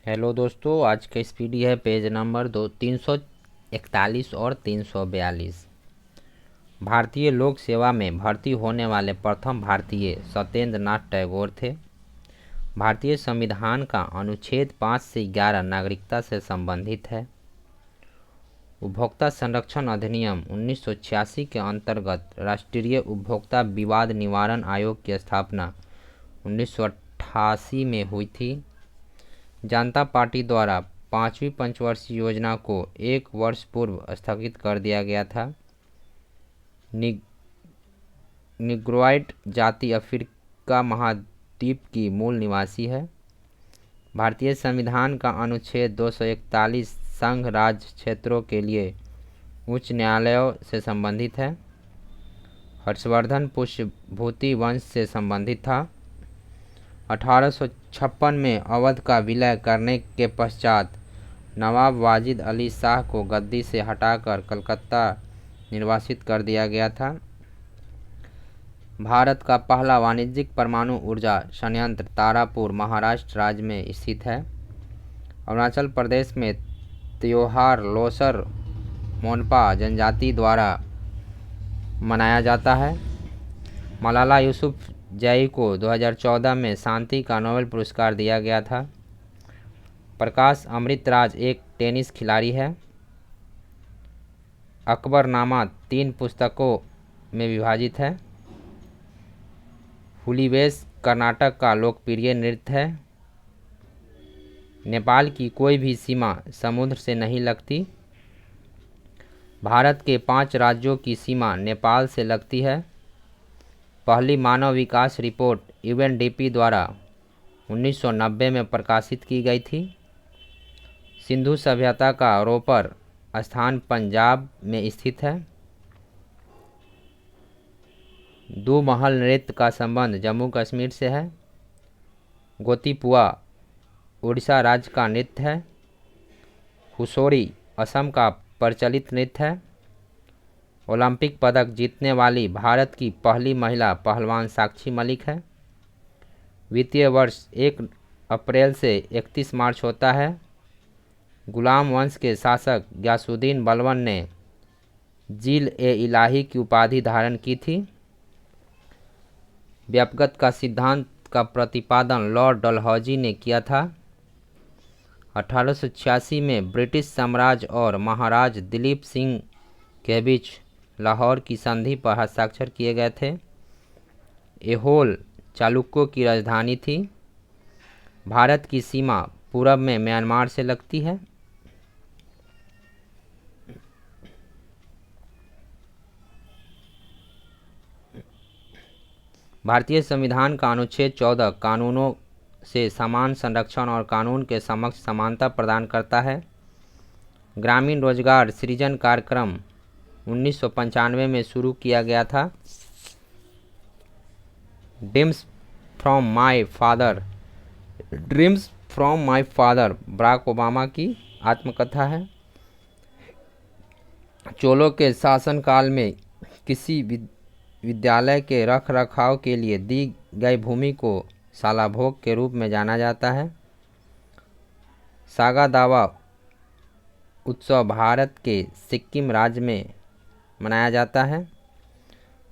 Hello दोस्तों, आज का इस पीडी है पेज नंबर 341 और 342। भारतीय लोक सेवा में भर्ती होने वाले प्रथम भारतीय सत्येंद्र नाथ टैगोर थे। भारतीय संविधान का अनुच्छेद 5 से 11 नागरिकता से संबंधित है। उपभोक्ता संरक्षण अधिनियम 1986 के अंतर्गत राष्ट्रीय उपभोक्ता विवाद निवारण आयोग की स्थापना 1988 में हुई थी। जनता पार्टी द्वारा 5वीं पंचवर्षीय योजना को 1 वर्ष पूर्व स्थगित कर दिया गया था। निग्रोइड जाति अफ्रीका महाद्वीप की मूल निवासी है। भारतीय संविधान का अनुच्छेद 241 संघ राज्य क्षेत्रों के लिए उच्च न्यायालयों से संबंधित है। हर्षवर्धन पुष्यभूति वंश से संबंधित था। 1856 में अवध का विलय करने के पश्चात नवाब वाजिद अली शाह को गद्दी से हटाकर कलकत्ता निर्वासित कर दिया गया था। भारत का पहला वाणिज्यिक परमाणु ऊर्जा संयंत्र तारापुर महाराष्ट्र राज्य में स्थित है। अरुणाचल प्रदेश में त्योहार लोसर मोनपा जनजाति द्वारा मनाया जाता है। मलाला यूसुफजई को 2014 में शांति का नोबेल पुरस्कार दिया गया था। प्रकाश अमृतराज एक टेनिस खिलाड़ी है। अकबरनामा 3 पुस्तकों में विभाजित है। हुलीवेश कर्नाटक का लोकप्रिय नृत्य है। नेपाल की कोई भी सीमा समुद्र से नहीं लगती। भारत के 5 राज्यों की सीमा नेपाल से लगती है। पहली मानव विकास रिपोर्ट यूएनडीपी द्वारा 1990 में प्रकाशित की गई थी। सिंधु सभ्यता का रोपर स्थान पंजाब में स्थित है। दो महल नृत्य का संबंध जम्मू कश्मीर से है। गोतीपुआ उड़ीसा राज्य का नृत्य है। हुसोरी असम का प्रचलित नृत्य है। ओलंपिक पदक जीतने वाली भारत की पहली महिला पहलवान साक्षी मलिक है। वित्तीय वर्ष 1 अप्रैल से 31 मार्च होता है। गुलाम वंश के शासक गयासुद्दीन बलबन ने जिल-ए-इलाही की उपाधि धारण की थी। व्यक्तिगत का सिद्धांत का प्रतिपादन लॉर्ड डलहौजी ने किया था। 1886 में ब्रिटिश साम्राज्य और महाराज दिलीप सिंह के बीच लाहौर की संधि पर हस्ताक्षर किए गए थे। ऐहोल चालुक्यों की राजधानी थी। भारत की सीमा पूरब में म्यांमार से लगती है। भारतीय संविधान का अनुच्छेद 14 कानूनों से समान संरक्षण और कानून के समक्ष समानता प्रदान करता है। ग्रामीण रोजगार सृजन कार्यक्रम 1995 में शुरू किया गया था। Dreams from My Father Barack Obama की आत्मकथा है। चोलों के शासनकाल में किसी विद्यालय के रख रखाव के लिए दी गई भूमि को सालाभोग के रूप में जाना जाता है। सागा दावा उत्सव भारत के सिक्किम राज्य में मनाया जाता है।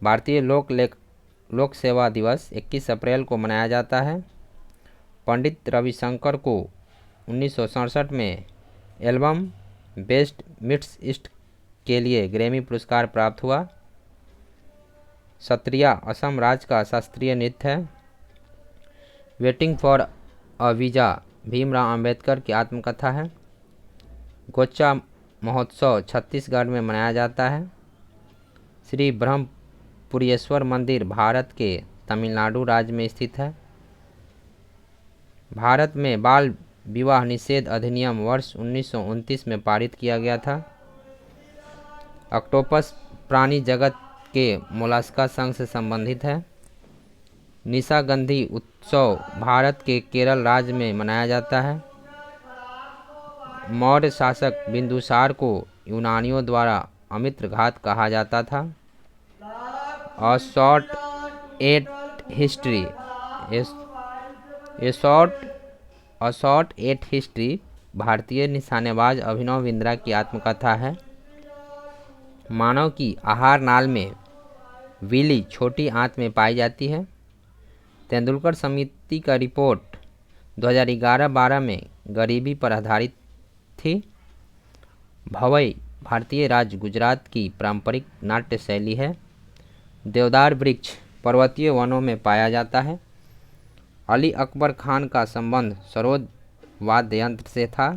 भारतीय लोक सेवा दिवस 21 अप्रैल को मनाया जाता है। पंडित रविशंकर को 1967 में एल्बम बेस्ट मिड्स ईस्ट के लिए ग्रैमी पुरस्कार प्राप्त हुआ। सत्रिया असम राज्य का शास्त्रीय नृत्य है। Waiting for a visa Bhimrao Ambedkar की आत्मकथा है। गोचा महोत्सव छत्तीसगढ़ में मनाया जाता है। श्री ब्रह्मपुरेश्वर मंदिर भारत के तमिलनाडु राज्य में स्थित है। भारत में बाल विवाह निषेध अधिनियम वर्ष 1929 में पारित किया गया था। ऑक्टोपस प्राणी जगत के मोलस्का संघ से संबंधित है। निशागंधी उत्सव भारत के केरल राज्य में मनाया जाता है। मौर्य शासक बिंदुसार को यूनानियों द्वारा अमित्रघात कहा जाता था। A short 8 history A short a shot at history भारतीय निशानेबाज अभिनव बिंद्रा की आत्मकथा है। मानव की आहार नाल में विली छोटी आंत में पाई जाती है। तेंदुलकर समिति का रिपोर्ट 2011-12 में गरीबी पर आधारित थी। भवई भारतीय राज्य गुजरात की पारंपरिक नाट्य शैली है। देवदार वृक्ष पर्वतीय वनों में पाया जाता है। अली अकबर खान का संबंध सरोद वाद्य यंत्र से था।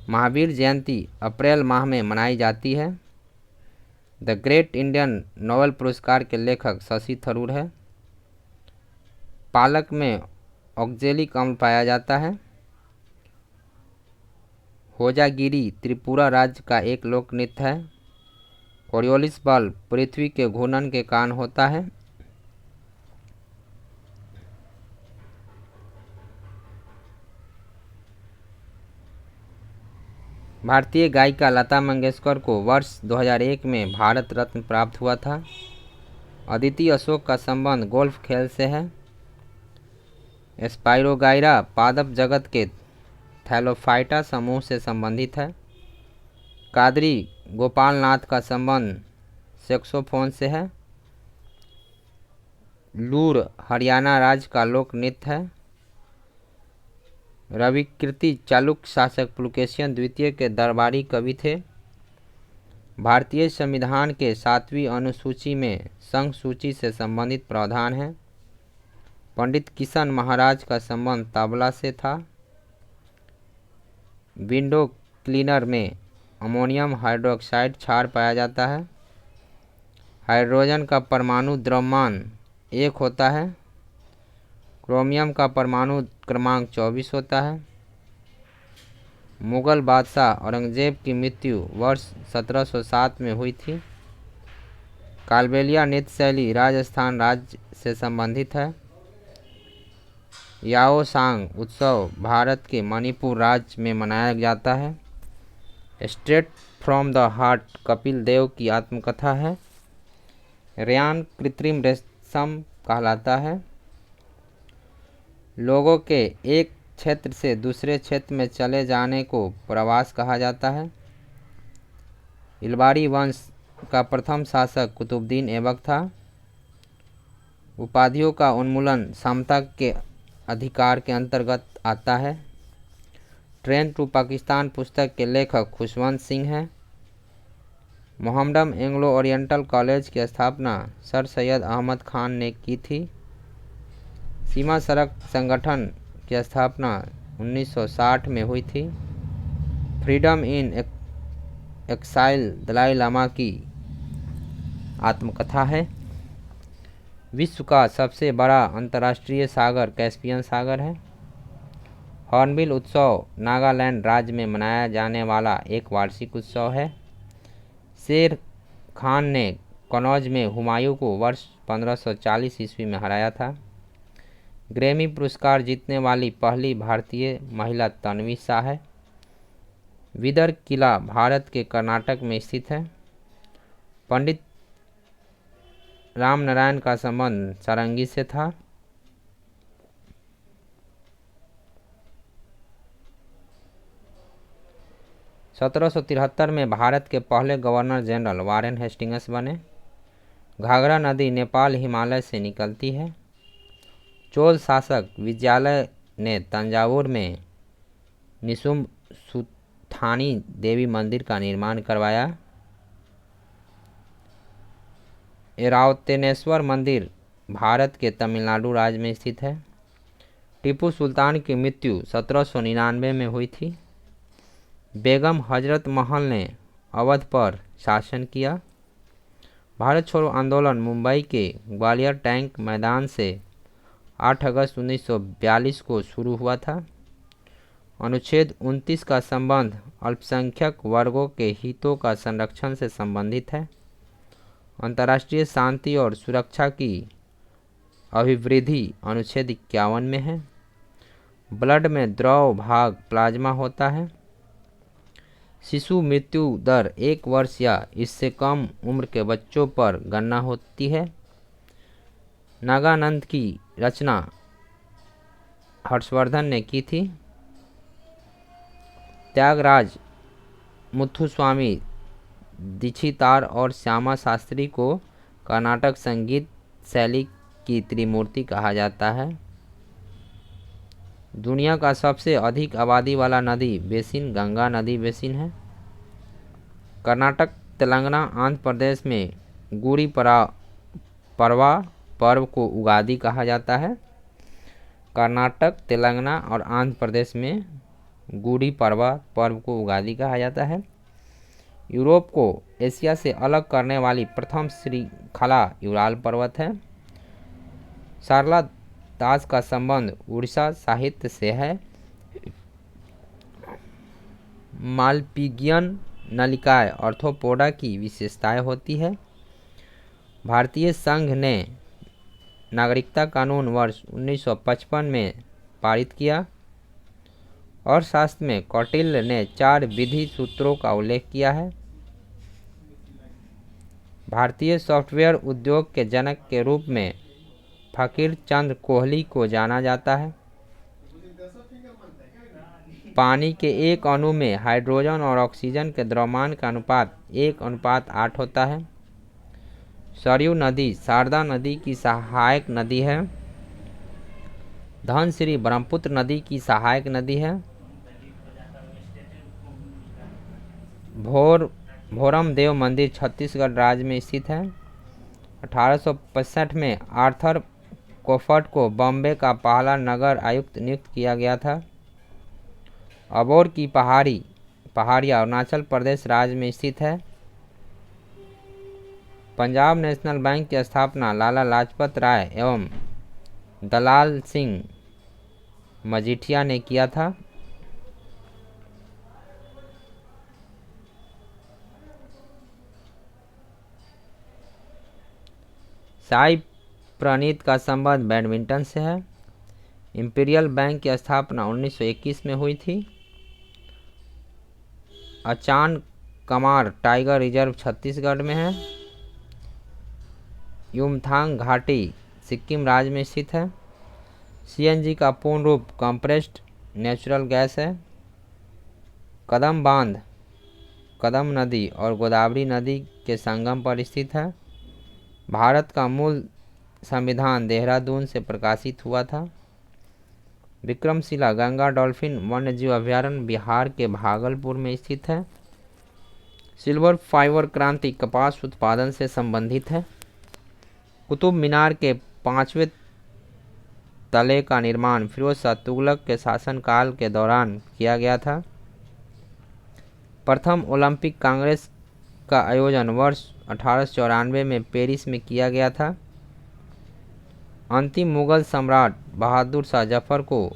महावीर जयंती अप्रैल माह में मनाई जाती है। द ग्रेट इंडियन नोबेल पुरस्कार के लेखक शशि थरूर है। पालक में ऑक्जेलिक अम्ल पाया जाता है। होजागिरी त्रिपुरा राज्य का एक लोक नृत्य है। कोरियोलिस बल पृथ्वी के घूर्णन के कारण होता है। भारतीय गायिका लता मंगेशकर को वर्ष 2001 में भारत रत्न प्राप्त हुआ था। अदिति अशोक का संबंध गोल्फ खेल से है। स्पाइरोगाइरा पादप जगत के थैलोफाइटा समूह से संबंधित है। कादरी गोपाल नाथ का संबंध सैक्सोफोन से है। लूर हरियाणा राज्य का लोक नृत्य है। रविकीर्ति चालुक्य शासक पुलकेशिन द्वितीय के दरबारी कवि थे। भारतीय संविधान के 7वीं अनुसूची में संघ सूची से संबंधित प्रावधान है। पंडित किशन महाराज का संबंध तबला से था। विंडो क्लीनर में अमोनियम हाइड्रोक्साइड क्षार पाया जाता है। हाइड्रोजन का परमाणु द्रव्यमान 1 होता है। क्रोमियम का परमाणु क्रमांक 24 होता है। मुगल बादशाह औरंगजेब की मृत्यु वर्ष 1707 में हुई थी। कालबेलिया नृत्य शैली राजस्थान राज्य से संबंधित है। याओसांग उत्सव भारत के मणिपुर राज्य में मनाया जाता है। Straight from the heart Kapil Dev की आत्मकथा है। रेयान कृत्रिम रेशम कहलाता है। लोगों के एक क्षेत्र से दूसरे क्षेत्र में चले जाने को प्रवास कहा जाता है। इलबारी वंश का प्रथम शासक कुतुबुद्दीन ऐबक था। उपाधियों का उन्मूलन समता के अधिकार के अंतर्गत आता है। ट्रेन टू पाकिस्तान पुस्तक के लेखक खुशवंत सिंह हैं। मोहम्मडन एंग्लो ओरिएंटल कॉलेज की स्थापना सर सैयद अहमद खान ने की थी। सीमा सड़क संगठन की स्थापना 1960 में हुई थी। Freedom in Exile Dalai Lama की आत्मकथा है। विश्व का सबसे बड़ा अंतर्राष्ट्रीय सागर कैस्पियन सागर है। हॉर्नबिल उत्सव नागालैंड राज्य में मनाया जाने वाला एक वार्षिक उत्सव है। शेर खान ने कनौज में हुमायूं को वर्ष 1540 ईस्वी में हराया था। ग्रैमी पुरस्कार जीतने वाली पहली भारतीय महिला तन्वी शाह है। विदर किला भारत के कर्नाटक में स्थित है। पंडित रामनारायण का संबंध सारंगी से था। (1773) में भारत के पहले गवर्नर जनरल वारेन हेस्टिंग्स बने। घाघरा नदी नेपाल हिमालय से निकलती है। चोल शासक विजयालय ने तंजावुर में निशुंभ सुथानी देवी मंदिर का निर्माण करवाया। ऐरावतेश्वर मंदिर भारत के तमिलनाडु राज्य में स्थित है। टीपू सुल्तान की मृत्यु 1799 में हुई थी। बेगम हजरत महल ने अवध पर शासन किया। भारत छोड़ो आंदोलन मुंबई के ग्वालियर टैंक मैदान से 8 अगस्त 1942 को शुरू हुआ था। अनुच्छेद 29 का संबंध अल्पसंख्यक वर्गों के हितों का संरक्षण से संबंधित है। अंतर्राष्ट्रीय शांति और सुरक्षा की अभिवृद्धि अनुच्छेद 51 में है। ब्लड में द्रव भाग प्लाज्मा होता है। शिशु मृत्यु दर 1 वर्ष या इससे कम उम्र के बच्चों पर गणना होती है। नागानंद की रचना हर्षवर्धन ने की थी। त्यागराज मुथुस्वामी दीक्षितार और श्यामा शास्त्री को कर्नाटक संगीत शैली की त्रिमूर्ति कहा जाता है। दुनिया का सबसे अधिक आबादी वाला नदी बेसिन गंगा नदी बेसिन है। कर्नाटक, तेलंगाना, आंध्र प्रदेश में गुड़ी पड़वा पर्व को उगादी कहा जाता है। कर्नाटक, तेलंगाना और आंध्र प्रदेश में गुड़ी पड़वा पर्व को उगादी कहा जाता है। यूरोप को एशिया से अलग करने वाली प्रथम श्रृंखला यूराल पर्वत है। सारला दास का संबंध उड़ीसा साहित्य से है। मालपिगियन नलिकाएं आर्थ्रोपोडा की विशेषताएं होती है। भारतीय संघ ने नागरिकता कानून वर्ष 1955 में पारित किया। अर्थशास्त्र में कौटिल्य ने 4 विधि सूत्रों का उल्लेख किया है। भारतीय सॉफ्टवेयर उद्योग के जनक के रूप में फकीर चंद कोहली को जाना जाता है। पानी के एक अणु में हाइड्रोजन और ऑक्सीजन के द्रव्यमान का अनुपात 1:8 होता है। सरयू नदी शारदा नदी की सहायक नदी है। धनसिरी ब्रह्मपुत्र नदी की सहायक नदी है। भोरम देव मंदिर छत्तीसगढ़ राज्य में स्थित है। 1865 में आर्थर कोफर्ट को बॉम्बे का पहला नगर आयुक्त नियुक्त किया गया था। अबोर की पहाड़ियाँ अरुणाचल प्रदेश राज्य में स्थित है। पंजाब नेशनल बैंक की स्थापना लाला लाजपत राय एवं दलाल सिंह मजीठिया ने किया था। साई प्रणीत का संबंध बैडमिंटन से है। इंपीरियल बैंक की स्थापना 1921 में हुई थी। अचान कमार टाइगर रिजर्व छत्तीसगढ़ में है। युमथांग घाटी सिक्किम राज्य में स्थित है। सीएनजी का पूर्ण रूप कंप्रेस्ड नेचुरल गैस है। कदम बांध कदम नदी और गोदावरी नदी के संगम पर स्थित है। भारत का मूल संविधान देहरादून से प्रकाशित हुआ था। विक्रमशिला गंगा डॉल्फिन वन्यजीव अभयारण्य बिहार के भागलपुर में स्थित है। सिल्वर फाइबर क्रांति कपास उत्पादन से संबंधित है। कुतुब मीनार के 5वें तले का निर्माण फिरोज शाह तुगलक के शासनकाल के दौरान किया गया था। प्रथम ओलंपिक कांग्रेस का आयोजन वर्ष 1894 में पेरिस में किया गया था। अंतिम मुगल सम्राट बहादुर शाह जफर को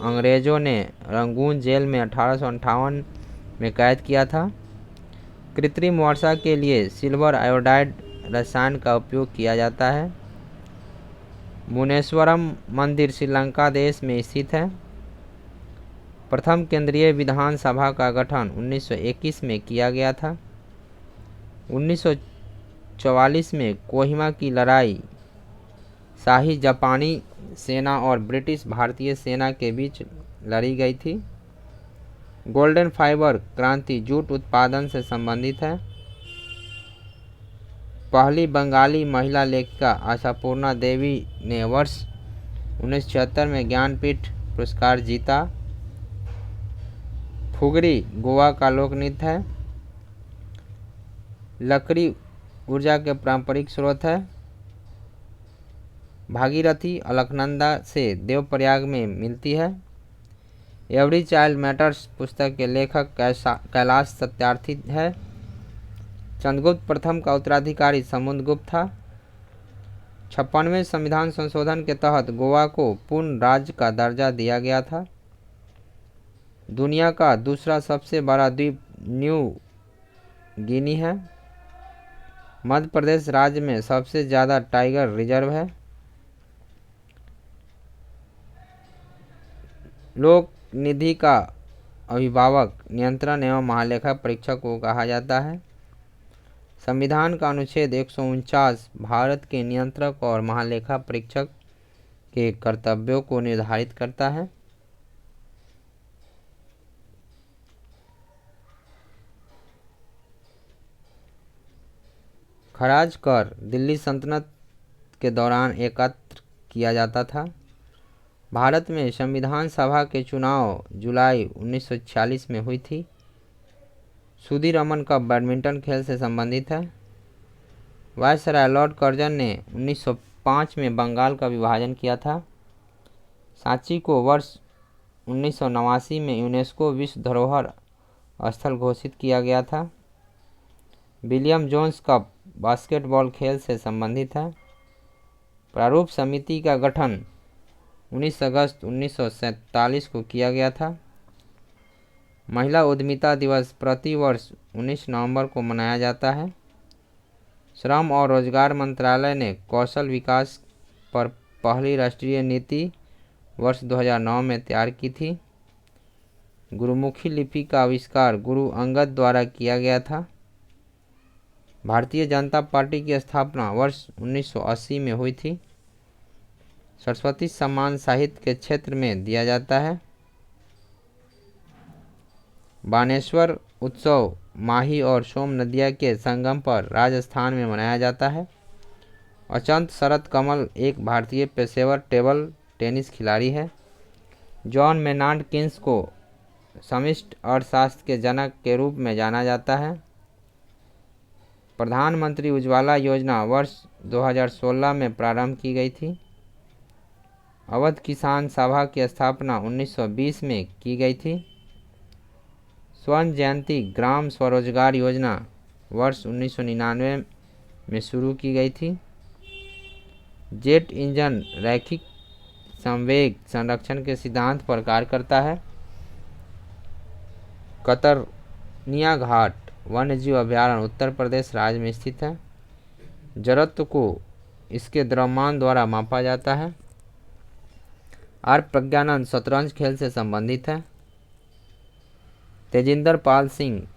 अंग्रेजों ने रंगून जेल में 1858 में कैद किया था। कृत्रिम वर्षा के लिए सिल्वर आयोडाइड रसायन का उपयोग किया जाता है। मुनेश्वरम मंदिर श्रीलंका देश में स्थित है। प्रथम केंद्रीय विधानसभा का गठन 1921 में किया गया था। 1944 में कोहिमा की लड़ाई शाही जापानी सेना और ब्रिटिश भारतीय सेना के बीच लड़ी गई थी। गोल्डन फाइबर क्रांति जूट उत्पादन से संबंधित है। पहली बंगाली महिला लेखिका आशापूर्णा देवी ने वर्ष 1976 में ज्ञानपीठ पुरस्कार जीता। फुगड़ी गोवा का लोक नृत्य है। लकड़ी ऊर्जा के पारंपरिक स्रोत है। भागीरथी अलकनंदा से देवप्रयाग में मिलती है। एवरी चाइल्ड मैटर्स पुस्तक के लेखक कैलाश सत्यार्थी है। चंद्रगुप्त प्रथम का उत्तराधिकारी समुद्रगुप्त था। 56वें संविधान संशोधन के तहत गोवा को पूर्ण राज्य का दर्जा दिया गया था। दुनिया का दूसरा सबसे बड़ा द्वीप न्यू गिनी है। मध्य प्रदेश राज्य में सबसे ज़्यादा टाइगर रिजर्व है। लोक निधि का अभिभावक नियंत्रण एवं महालेखा परीक्षक को कहा जाता है। संविधान का अनुच्छेद 149 भारत के नियंत्रक और महालेखा परीक्षक के कर्तव्यों को निर्धारित करता है। खराज कर दिल्ली सल्तनत के दौरान एकत्र किया जाता था। भारत में संविधान सभा के चुनाव जुलाई 1946 में हुई थी। सुधीर रमन कप बैडमिंटन खेल से संबंधित है। वायसराय लॉर्ड कर्जन ने 1905 में बंगाल का विभाजन किया था। सांची को वर्ष 1989 में यूनेस्को विश्व धरोहर स्थल घोषित किया गया था। विलियम जोन्स कप बास्केटबॉल खेल से संबंधित है। प्रारूप समिति का गठन 19 अगस्त 1947 को किया गया था। महिला उद्यमिता दिवस प्रति वर्ष 19 नवंबर को मनाया जाता है। श्रम और रोजगार मंत्रालय ने कौशल विकास पर पहली राष्ट्रीय नीति वर्ष 2009 में तैयार की थी। गुरुमुखी लिपि का आविष्कार गुरु अंगद द्वारा किया गया था। भारतीय जनता पार्टी की स्थापना वर्ष 1980 में हुई थी। सरस्वती सम्मान साहित्य के क्षेत्र में दिया जाता है। बानेश्वर उत्सव माही और सोम नदिया के संगम पर राजस्थान में मनाया जाता है। अचंत शरत कमल एक भारतीय पेशेवर टेबल टेनिस खिलाड़ी है। जॉन मेनार्ड किन्स को समष्टि अर्थशास्त्र के जनक के रूप में जाना जाता है। प्रधानमंत्री उज्ज्वला योजना वर्ष 2016 में प्रारंभ की गई थी। अवध किसान सभा की स्थापना 1920 में की गई थी। स्वर्ण जयंती ग्राम स्वरोजगार योजना वर्ष 1999 में शुरू की गई थी। जेट इंजन रैखिक संवेग संरक्षण के सिद्धांत पर कार्य करता है। कतरनिया घाट वन्यजीव अभयारण्य उत्तर प्रदेश राज्य में स्थित है। जड़त्व को इसके द्रव्यमान द्वारा मापा जाता है। आर प्रज्ञानंद शतरंज खेल से संबंधित है। तेजिंदर पाल सिंह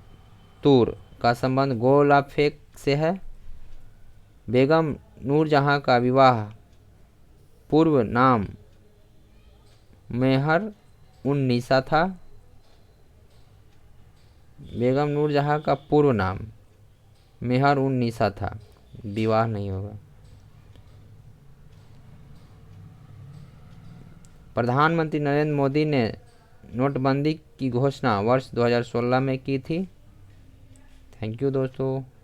तूर का संबंध गोला फेंक से है। बेगम नूरजहां का विवाह पूर्व नाम मेहर उन निसा था। बेगम नूरजहां का पूर्व नाम मेहर उन निसा था। विवाह नहीं होगा। प्रधानमंत्री नरेंद्र मोदी ने नोटबंदी की घोषणा वर्ष 2016 में की थी। थैंक यू दोस्तों।